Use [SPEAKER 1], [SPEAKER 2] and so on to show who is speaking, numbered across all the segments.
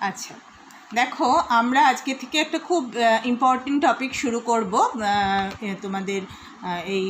[SPEAKER 1] আচ্ছা, দেখো আমরা আজকে থেকে একটা খুব ইম্পর্টেন্ট টপিক শুরু করব তোমাদের এই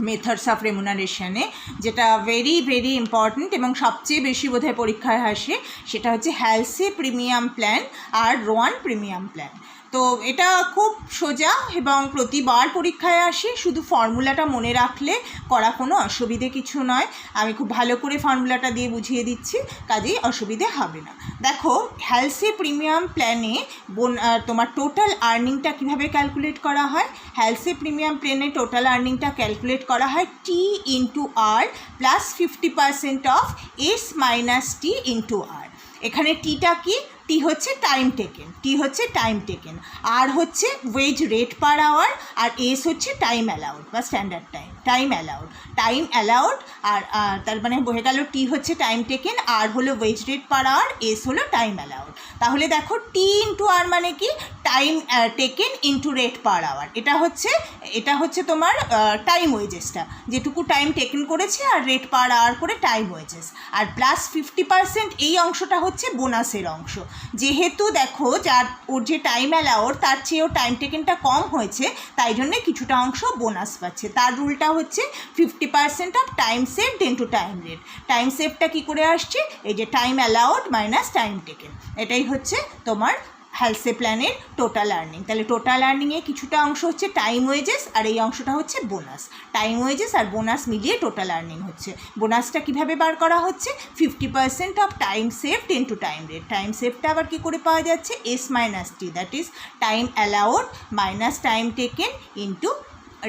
[SPEAKER 1] মেথডস অফ রেমুনারেশনে, যেটা ভেরি ভেরি ইম্পর্ট্যান্ট এবং সবচেয়ে বেশি বোধহয় পরীক্ষায় আসে। সেটা হচ্ছে হ্যালসে প্রিমিয়াম প্ল্যান আর রোয়ান প্রিমিয়াম প্ল্যান। তো এটা খুব সোজা এবং প্রতিবার পরীক্ষায় আসে, শুধু ফর্মুলাটা মনে রাখলে করা কোনো অসুবিধে কিছু নয়। আমি খুব ভালো করে ফর্মুলাটা দিয়ে বুঝিয়ে দিচ্ছি, কাজেই অসুবিধে হবে না। দেখো, হ্যালসে প্রিমিয়াম প্ল্যানে তোমার টোটাল আর্নিংটা কীভাবে ক্যালকুলেট করা হয়। হ্যালসে প্রিমিয়াম প্ল্যানে টোটাল আর্নিংটা ক্যালকুলেট করা হয় T into R plus 50% of S minus T into R. এখানে টিটা কি? টি হচ্ছে টাইম টেকেন, আর হচ্ছে ওয়েজ রেট পার আওয়ার, আর এস হচ্ছে টাইম অ্যালাউড বা স্ট্যান্ডার্ড টাইম অ্যালাউড। আর তার মানে হয়ে গেল টি হচ্ছে টাইম টেকেন, আর হলো wage rate per hour, S হলো টাইম অ্যালাউড। তাহলে দেখো, টি ইন্টু আর মানে কি? Time taken into rate per hour. এটা হচ্ছে তোমার টাইম ওয়েজেসটা, যেটুকু টাইম টেকেন করেছে, আর রেট পার আওয়ার করে টাইম ওয়েজেস। আর প্লাস 50% এই অংশটা হচ্ছে বোনাসের অংশ। যেহেতু দেখো, ওর যে টাইম অ্যালাউড তার চেয়েও টাইম টেকেনটা কম হয়েছে, তাই জন্যে কিছুটা অংশ বোনাস পাচ্ছে। তার রুলটা হচ্ছে 50% of time saved into time rate. Time সেভটা কী করে আসছে? এই যে time allowed minus time taken, এটাই হচ্ছে তোমার হ্যালসে প্ল্যানের টোটাল আর্নিং। তাহলে টোটাল আর্নিংয়ে কিছুটা অংশ হচ্ছে টাইম ওয়েজেস, আর এই অংশটা হচ্ছে বোনাস। টাইম ওয়েজেস আর বোনাস মিলিয়ে টোটাল আর্নিং হচ্ছে। বোনাসটা কীভাবে বার করা হচ্ছে? 50% of time saved into time rate. Time সেভটা আবার কী করে পাওয়া যাচ্ছে? S minus T, that is time allowed minus time taken into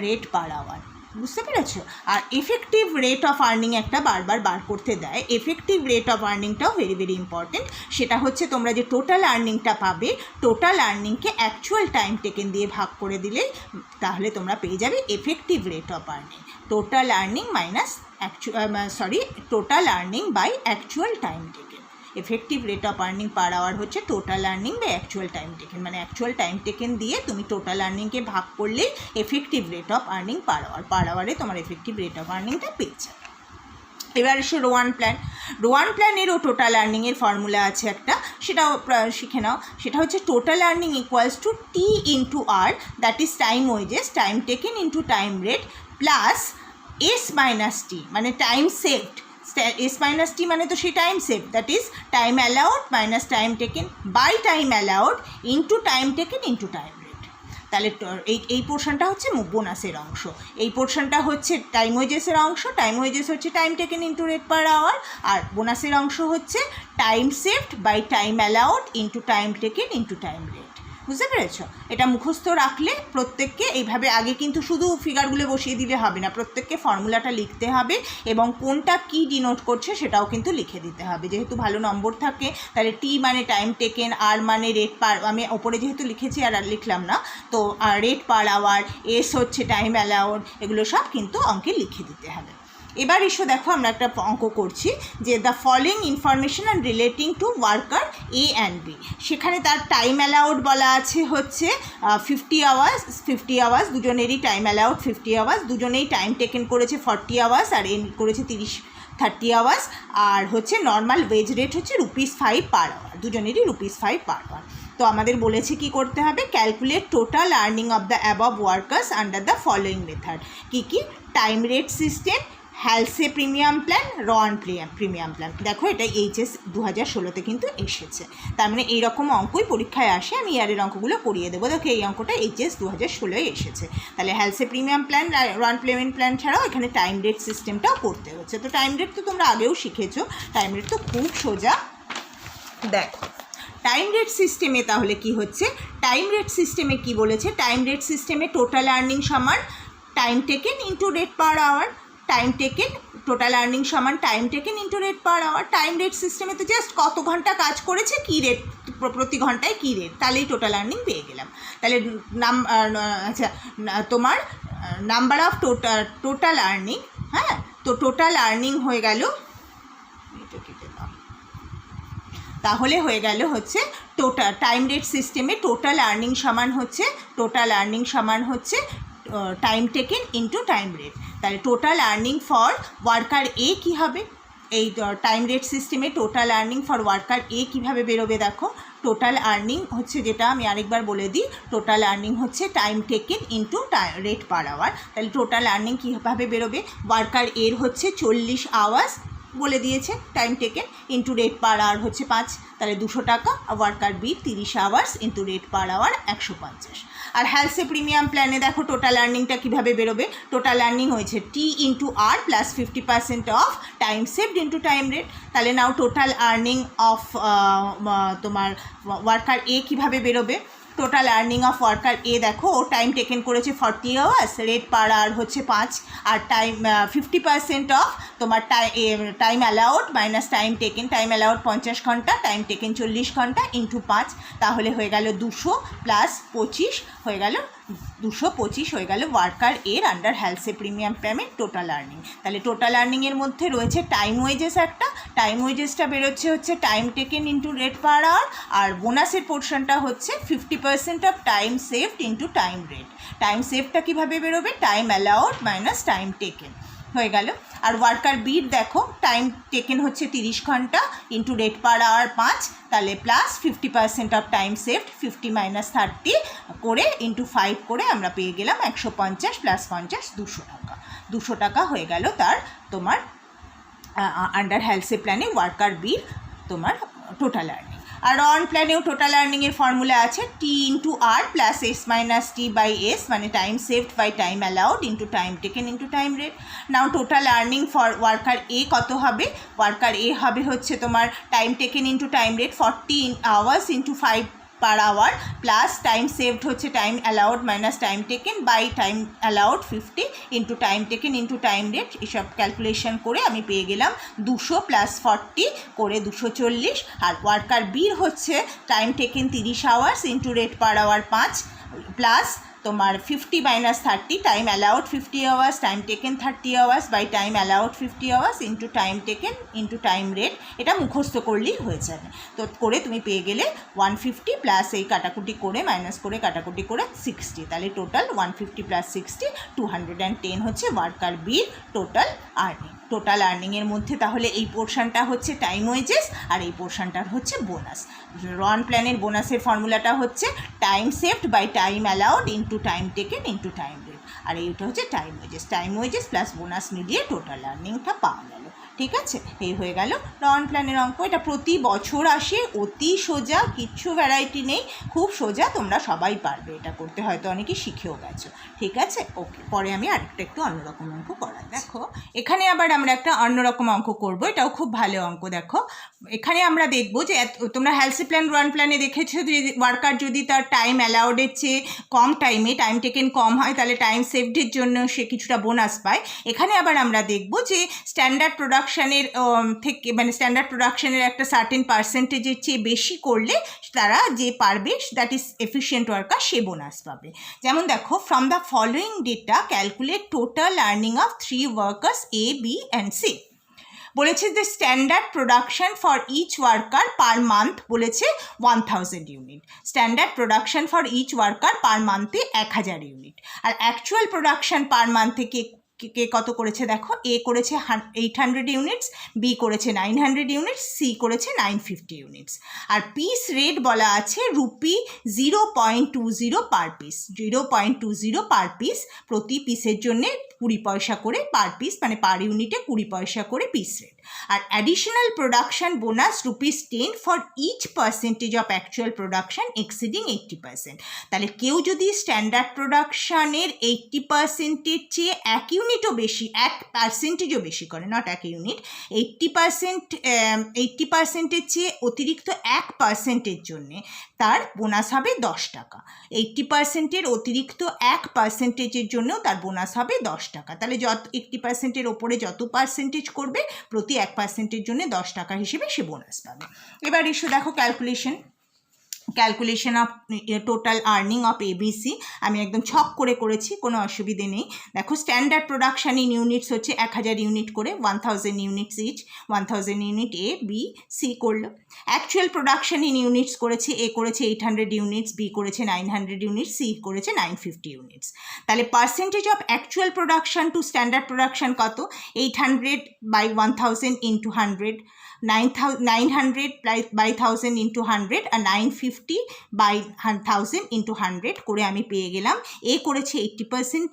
[SPEAKER 1] rate per hour. বুঝতে পেরেছো? আর এফেক্টিভ রেট অফ আর্নিং একটা বারবার বার করতে দেয়। এফেক্টিভ রেট অফ আর্নিংটাও ভেরি ভেরি ইম্পর্টেন্ট। সেটা হচ্ছে তোমরা যে টোটাল আর্নিংটা পাবে, টোটাল আর্নিংকে অ্যাকচুয়াল টাইম টেকেন দিয়ে ভাগ করে দিলেই তাহলে তোমরা পেয়ে যাবে effective rate of earning. Total earning minus total earning by actual time taken. Effective rate of earning per hour হচ্ছে total earning by actual time taken. মানে অ্যাকচুয়াল টাইম টেকেন দিয়ে তুমি টোটাল আর্নিংকে ভাগ করলে effective rate of earning per আওয়ারে তোমার effective rate of আর্নিংটা পেয়ে যাবে। এবার এসো রোয়ান প্ল্যানেরও টোটাল আর্নিংয়ের ফর্মুলা আছে একটা, সেটাও শিখে নাও। সেটা হচ্ছে total earning equals to T into R, that is time wages, time taken into time rate, plus S minus T মানে time saved. S minus T মানে তো সেই time save, that is time allowed minus time taken by time allowed into time taken into time rate. তাহলে এই পোর্শনটা হচ্ছে বোনাসের অংশ, এই পোর্শনটা হচ্ছে টাইম ওয়েজেসের অংশ। টাইম ওয়েজেস হচ্ছে time taken into rate per hour, আর বোনাসের অংশ হচ্ছে time saved by time allowed into time taken into time rate. বুঝতে পেরেছ? এটা মুখস্থ রাখলে প্রত্যেককে এইভাবে, আগে কিন্তু শুধু ফিগারগুলো বসিয়ে দিলে হবে না, প্রত্যেককে ফর্মুলাটা লিখতে হবে এবং কোনটা কি ডিনোট করছে সেটাও কিন্তু লিখে দিতে হবে। যেহেতু ভালো নম্বর থাকে, তাহলে টি মানে টাইম টেকেন, আর মানে রেট পার, আমি ওপরে যেহেতু লিখেছি আর লিখলাম না, তো রেট পার আওয়ার, এস হচ্ছে টাইম অ্যালাউড, এগুলো সব কিন্তু অঙ্কে লিখে দিতে হবে। এবার এসো, দেখো আমরা একটা অঙ্ক করছি যে the following information and relating to worker A and B. সেখানে তার টাইম অ্যালাউড বলা আছে হচ্ছে 50 আওয়ার্স, দুজনেরই টাইম অ্যালাউড 50 আওয়ার্স, দুজনেই টাইম টেকেন করেছে 40 আওয়ার্স, আর এন করেছে 30 আওয়ার্স, আর হচ্ছে নর্মাল ওয়েজ রেট হচ্ছে ₹5 পার আওয়ার, দুজনেরই ₹5 পার আওয়ার। তো আমাদের বলেছে কি করতে হবে? Calculate total earning of the above workers under the following method. কি? Time rate system, Halsey premium plan, Rowan premium plan. দেখো, এটা এইচএস 2016-তে কিন্তু এসেছে। তার মানে এইরকম অঙ্কই পরীক্ষায় আসে। আমি ইয়ারের অঙ্কগুলো করিয়ে দেবো। দেখো, এই অঙ্কটা এইচএস 2016-এ এসেছে। তাহলে হ্যালসে premium plan, Rowan premium plan ছাড়াও এখানে টাইম রেট সিস্টেমটাও করতে হচ্ছে। তো টাইম রেট তো তোমরা আগেও শিখেছো, টাইম রেট তো খুব সোজা। দেখো, টাইম রেট সিস্টেমে তাহলে কি হচ্ছে? টাইম রেট সিস্টেমে কি বলেছে? টাইম রেট সিস্টেমে টোটাল আর্নিং সমান time taken into rate per hour. Time taken, total earning সমান time taken into rate per hour. Time rate সিস্টেমে তো জাস্ট কত ঘন্টা কাজ করেছে, কী রেট, প্রতি ঘন্টায় কী রেট, তাহলেই টোটাল আর্নিং পেয়ে গেলাম। তাহলে তোমার নাম্বার অফ টোটাল আর্নিং, হ্যাঁ, তো টোটাল আর্নিং হয়ে গেল, তাহলে হয়ে গেল হচ্ছে টোটাল টাইম রেট সিস্টেমে টোটাল আর্নিং সমান হচ্ছে time taken into time rate. তাহলে টোটাল আর্নিং ফর ওয়ার্কার এ কী হবে? এই টাইম রেট সিস্টেমে টোটাল আর্নিং ফর ওয়ার্কার এ কীভাবে বেরোবে দেখো। টোটাল আর্নিং হচ্ছে, যেটা আমি আরেকবার বলে দিই, টোটাল আর্নিং হচ্ছে time taken into rate per hour. তাহলে টোটাল আর্নিং কীভাবে বেরোবে, ওয়ার্কার এর হচ্ছে 40 আওয়ার্স বলে দিয়েছে time taken, into rate per hour হচ্ছে 5, তাহলে 200 টাকা। Worker B 30 hours into rate per hour 150। আর হ্যালসে প্রিমিয়াম প্ল্যানে দেখো টোটাল আর্নিংটা কীভাবে বেরোবে। টোটাল আর্নিং হয়েছে T into R plus 50% of time saved into time rate. তাহলে নাও টোটাল আর্নিং অফ তোমার ওয়ার্কার এ কীভাবে বেরোবে। টোটাল আর্নিং অফ ওয়ার্কার এ দেখো, ও টাইম টেকেন করেছে 40 আওয়ার্স, রেট পার আওয়ার হচ্ছে 5, আর টাইম 50% অফ তোমার time allowed minus time taken. Time allowed 50 ঘন্টা, time taken 40 ঘন্টা ইন্টু 5, তাহলে হয়ে গেল 200 প্লাস 25 হয়ে গেল 225 হয়ে গেল ওয়ার্কার এর under Halsey premium payment total earning. তাহলে টোটাল আর্নিংয়ের মধ্যে রয়েছে টাইম ওয়েজেস, একটা টাইম ওয়েজেসটা বেরোচ্ছে হচ্ছে time taken into rate per hour, আর বোনাসের পোর্শনটা হচ্ছে 50% of time saved into time rate. Time সেভডটা কীভাবে বেরোবে, time allowed minus time taken হয়ে গেল। আর ওয়ার্কার বির দেখো, টাইম টেকেন হচ্ছে 30 ঘন্টা ইন্টু রেট পার আওয়ার 5, তাহলে plus 50% of time saved, 50 minus 30 করে ইন্টু 5 করে আমরা পেয়ে গেলাম 150 প্লাস 50 200 টাকা। 200 টাকা হয়ে গেল তার তোমার আন্ডার হ্যালসে প্ল্যানে ওয়ার্কার বির তোমার টোটাল আর্নিং। আর অন প্ল্যানেও টোটাল আর্নিংয়ের ফর্মুলা আছে T into R plus S minus T by S, মানে time saved by time allowed into time taken into time rate. Now total earning for worker A কত হবে, ওয়ার্কার এ হবে হচ্ছে তোমার time taken into time rate 40 hours into 5 per hour, plus time saved হচ্ছে time allowed minus time taken by time allowed 50 into time taken into time rate. এসব calculation করে আমি পেয়ে গেলাম 200 প্লাস 40 করে 240। আর ওয়ার্কার বির হচ্ছে time taken 30 hours into rate per hour 5, plus তোমার 50 minus 30 time allowed 50 hours, time taken 30 hours by time allowed 50 hours into time taken into time rate. এটা মুখস্থ করলেই হয়ে যাবে। তো করে তুমি পেয়ে গেলে 150 প্লাস এই কাটাকুটি করে মাইনাস করে কাটাকুটি করে 60, তাহলে টোটাল 150 প্লাস 60 210 হচ্ছে ওয়ার্কার বির টোটাল আর্নিং। টোটাল আর্নিংয়ের মধ্যে তাহলে এই পোর্শনটা হচ্ছে টাইম ওয়েজেস আর এই পোর্শনটার হচ্ছে বোনাস। রন প্ল্যানের বোনাসের ফর্মুলাটা হচ্ছে time saved by time allowed into time taken into time rate, আর এইটা হচ্ছে টাইম ওয়েজেস প্লাস বোনাস মিলিয়ে টোটাল আর্নিংটা পাওয়া গেল। ঠিক আছে, এই হয়ে গেল রন প্ল্যানের অঙ্ক। এটা প্রতি বছর আসে, অতি সোজা, কিচ্ছু ভ্যারাইটি নেই, খুব সোজা, তোমরা সবাই পারবে এটা করতে, হয়তো অনেকেই শিখেও গেছো। ঠিক আছে, ওকে, পরে আমি আরেকটা একটু অন্যরকম অঙ্ক করাই। দেখো এখানে আবার আমরা একটা অন্যরকম অঙ্ক করব, এটাও খুব ভালো অঙ্ক। দেখো এখানে আমরা দেখবো যে তোমরা হ্যালসে প্ল্যান রান প্ল্যানে দেখেছো যে ওয়ার্কার যদি তার টাইম অ্যালাউডের চেয়ে কম টাইমে টাইম টেকেন কম হয় তাহলে টাইম সেভডের জন্য সে কিছুটা বোনাস পায়। এখানে আবার আমরা দেখবো যে স্ট্যান্ডার্ড প্রোডাকশানের থেকে, মানে স্ট্যান্ডার্ড প্রোডাকশানের একটা সার্টেন পার্সেন্টেজের চেয়ে বেশি করলে তারা যে পারবে, দ্যাট ইজ এফিশিয়েন্ট ওয়ার্কার, সে বোনাস পাবে। যেমন দেখো, from the following data calculate total earning of 3 workers A, B and C. বলেছে যে standard production for each worker per month বলেছে 1000 unit, standard production for each worker per মান্থে 1000 unit. আর actual production per মান্থে কে কত করেছে দেখো, এ করেছে 800 ইউনিটস, বি করেছে 900 ইউনিটস, সি করেছে 950 ইউনিটস। আর পিস রেট বলা আছে rupee 0.20 per piece, 0.20 per piece, প্রতি পিসের জন্যে 20 পয়সা করে পার পিস, মানে পার ইউনিটে 20 পয়সা করে পিস রেট। আর additional production bonus ₹10 for each percentage of actual production exceeding 80%। তাহলে কেউ যদি স্ট্যান্ডার্ড প্রোডাকশানের 80%-এর চেয়ে 1 ইউনিটও বেশি, 1%-ও বেশি করে, নট 1 ইউনিট, 80%-এর চেয়ে অতিরিক্ত 1%-এর জন্যে তার বোনাস হবে 10 টাকা। 80%-এর অতিরিক্ত 1%-এর জন্যও তার বোনাস হবে 10 টাকা। তাহলে 80%-এর ওপরে যত পার্সেন্টেজ করবে প্রতি 1%-এর জন্য 10 টাকা হিসেবে সে বোনাস পাবে। এবার এসো দেখো calculation. Calculation of total earning of ABC আমি একদম ছক করে করেছি, কোনো অসুবিধে নেই। দেখো স্ট্যান্ডার্ড প্রোডাকশন ইন ইউনিটস হচ্ছে 1000 ইউনিট করে, 1000 units each, 1000 unit A B C করলো। অ্যাকচুয়াল প্রোডাকশন ইন ইউনিটস করেছে, এ করেছে 800 ইউনিটস, বি করেছে 900 ইউনিটস, সি করেছে 950 ইউনিটস। তাহলে percentage of actual production to standard production কত? 800 বাই 1000 ইন্টু 100, 900 বাই 1000 ইন্টু 100 আর 950 বাই 1000 ইন্টু 100 করে আমি পেয়ে গেলাম। এ করেছে 80%,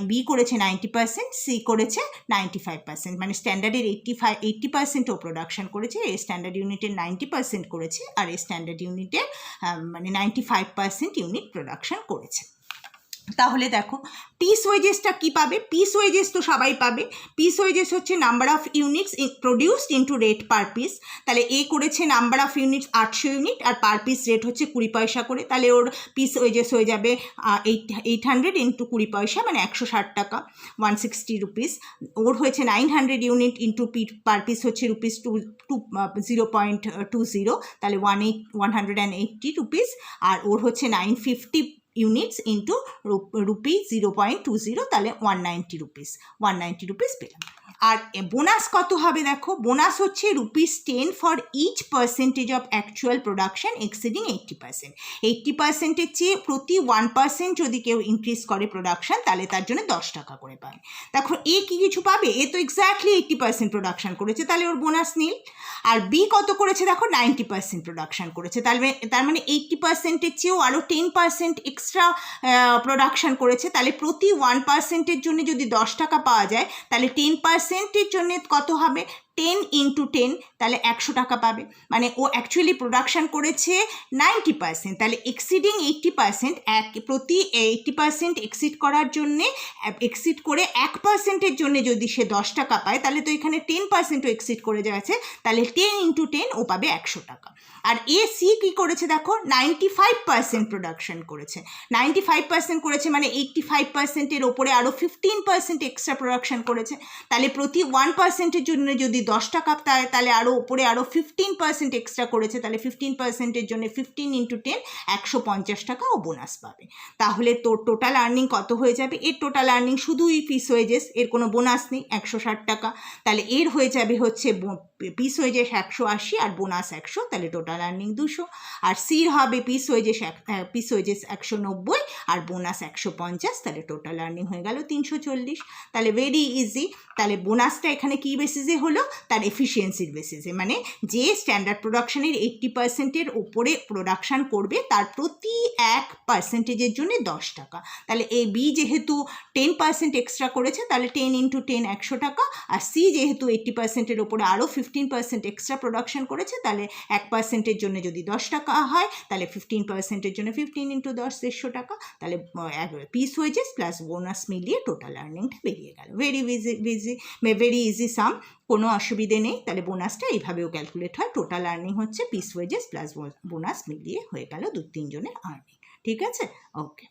[SPEAKER 1] বি করেছে 90%, সি করেছে 95%, মানে স্ট্যান্ডার্ডের 80% ও প্রোডাকশন করেছে, এ স্ট্যান্ডার্ড ইউনিটের 90% করেছে, আর এ স্ট্যান্ডার্ড ইউনিটের মানে 95% ইউনিট প্রোডাকশন করেছে। তাহলে দেখো পিস ওয়েজেসটা কী পাবে? পিস ওয়েজেস তো সবাই পাবে। পিস ওয়েজেস হচ্ছে number of units produced into rate per piece. তাহলে এ করেছে নাম্বার অফ ইউনিটস 800 ইউনিট আর পার পিস রেট হচ্ছে 20 পয়সা করে, তাহলে ওর পিস ওয়েজেস হয়ে যাবে 800 ইন্টু 20 পয়সা, মানে 160 টাকা, 160 রুপিস। ওর হয়েছে 900 ইউনিট ইন্টু পার পিস হচ্ছে রুপিস 0.20, তাহলে 180 রুপিস। আর ওর হচ্ছে 950 ইউনিটস ইন্টু রুপি 0.20, তাহলে 190 রুপিস পেলাম। আর বোনাস কত হবে দেখো, বোনাস হচ্ছে ₹10 for each percentage of actual production exceeding 80%। 80%-এর চেয়ে প্রতি 1% যদি কেউ ইনক্রিজ করে প্রোডাকশন, তাহলে তার জন্য 10 টাকা করে পাবে। দেখো এ কি কিছু পাবে? এ তো এক্স্যাক্টলি 80% প্রোডাকশন করেছে, তাহলে ওর বোনাস নীল। আর বি কত করেছে দেখো, 90% প্রোডাকশন করেছে, তার মানে 80%-এর চেয়েও আরও 10% এক্সট্রা প্রোডাকশন করেছে, তাহলে প্রতি 1%-এর জন্য যদি 10 টাকা পাওয়া যায়, তাহলে 10%-এর জন্য কত হবে? 10 ইন্টু 10, তাহলে 100 টাকা পাবে। মানে ও অ্যাকচুয়ালি প্রোডাকশন করেছে 90%, তাহলে এক্সিডিং 80%, প্রতি 80% এক্সিড করার জন্যে, এক্সিড করে 1%-এর জন্য যদি সে 10 টাকা পায়, তাহলে তো এখানে 10%ও এক্সিড করে যাচ্ছে, তাহলে 10 ইন্টু 10 ও পাবে 100 টাকা। আর এ সি কী করেছে দেখো, 95% প্রোডাকশন করেছে, 95% করেছে মানে 85%-এর ওপরে আরও 15% এক্সট্রা প্রোডাকশন করেছে, তাহলে প্রতি 1%-এর জন্য যদি 10 টাকা পায়, তাহলে আরও ওপরে আরও 15% এক্সট্রা করেছে, তাহলে 15%-এর জন্য 15 ইন্টু 10, 150 টাকা ও বোনাস পাবে। তাহলে তোর টোটাল আর্নিং কত হয়ে যাবে? এর টোটাল আর্নিং শুধুই পিস ওয়েজেস, এর কোনো বোনাস নেই, 160 টাকা। তাহলে এর হয়ে যাবে হচ্ছে পিস ওয়েজেস 180 আর বোনাস 100, তাহলে টোটাল আর্নিং 200। আর সির হবে পিস ওয়েজেস 190 আর বোনাস 150, তাহলে টোটাল আর্নিং হয়ে গেল 340। তাহলে ভেরি ইজি। তাহলে বোনাসটা এখানে কী বেসিসে হলো? তার এফিসিয়েন্সির বেসিসে, মানে যে স্ট্যান্ডার্ড প্রোডাকশনের 80%-এর ওপরে প্রোডাকশান করবে, তার প্রতি 1%-এর জন্য 10 টাকা। তাহলে এ বি যেহেতু 10% এক্সট্রা করেছে, তাহলে 10 ইন্টু 10, 100 টাকা। আর সি যেহেতু 80%-এর ওপরে আরও 15% এক্সট্রা প্রোডাকশন করেছে, তাহলে 1%-এর জন্য যদি 10 টাকা হয়, তাহলে 15%-এর জন্য 15 ইন্টু 10, 150 টাকা। তাহলে পিস ওয়েজেস প্লাস বোনাস মিলিয়ে টোটাল আর্নিংটা বেরিয়ে গেল। ভেরি ইজি সাম, কোনো অসুবিধে নেই। তাহলে বোনাসটা এইভাবেও ক্যালকুলেট হয়। টোটাল আর্নিং হচ্ছে পিস ওয়েজেস প্লাস বোনাস মিলিয়ে হয়ে গেল 2-3 জনের আর্নিং। ঠিক আছে? ওকে।